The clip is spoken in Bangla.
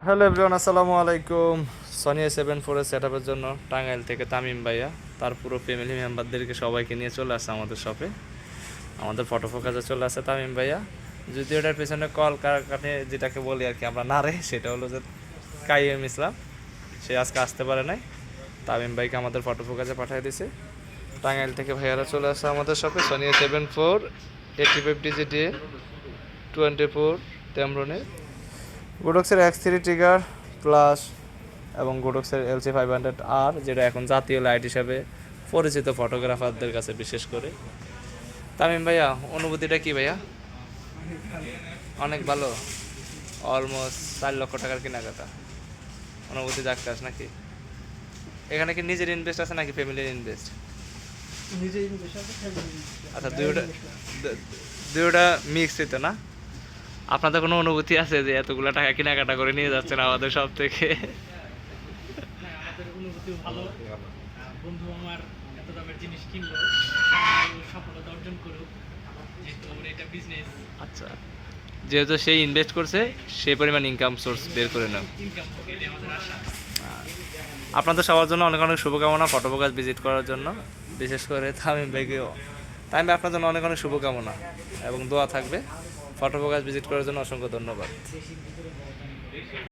হ্যালো এভরিওয়ান, আসসালামু আলাইকুম। সনি A7 IV এর সেট আপের জন্য টাঙ্গাইল থেকে তামিম ভাইয়া তার পুরো ফ্যামিলি মেম্বারদেরকে সবাইকে নিয়ে চলে আসছে আমাদের শপে। আমাদের ফটো ফোকাসে চলে আসছে তামিম ভাইয়া। যদিও এটার পেছনে কল কারখানে যেটাকে বলি আর কি আমরা না রে, সেটা হলো যে কাইম ইসলাম, সে আজকে আসতে পারে নাই। তামিম ভাইকে আমাদের ফটো ফোকাসে পাঠিয়ে দিয়েছে। টাঙ্গাইল থেকে ভাইয়ারা চলে আসছে আমাদের শপে। Sony A7 IV 85DGD 24 টেমরনে গোডক্সের X3 trigger plus এবং গোডক্সের LC500R, যেটা এখন জাতীয় লাইট হিসাবে পরিচিত ফটোগ্রাফারদের কাছে বিশেষ করে। তামিম ভাইয়া, অনুভূতিটা কি ভাইয়া? অনেক ভালো। অলমোস্ট 4 লক্ষ টাকার কেনাকাটা। অনুভূতি জাগতাস নাকি? এখানে কি নিজের ইনভেস্ট আছে নাকি ফ্যামিলির ইনভেস্ট? নিজেই ইনভেস্ট আছে, ফ্যামিলি ইনভেস্ট আছে। আচ্ছা, দুইটা মিক্সই তো না? আপনাদের কোনো অনুভূতি আছে যে এতগুলো টাকা কেনাকাটা করে নিয়ে যাচ্ছেন আমাদের সব থেকে? হ্যাঁ, আমাদের অনুভূতিও ভালো। বন্ধু আমার এত দামের জিনিস কিনলো, সফলতা অর্জন করুক, যেহেতু আমার এটা বিজনেস। আচ্ছা, যেহেতু সেই ইনভেস্ট করছে সেই পরিমাণ ইনকাম সোর্স বের করে নাও। ইনকাম এটা আমাদের আশা। আপনাদের সবার জন্য অনেক অনেক শুভকামনা ফটো ফোকাস ভিজিট করার জন্য, বিশেষ করে তামিম ভাইকেও। তামিম ভাই, আপনার জন্য অনেক অনেক শুভকামনা এবং দোয়া থাকবে। ফটো ফোকাস ভিজিট করার জন্য অসংখ্য ধন্যবাদ।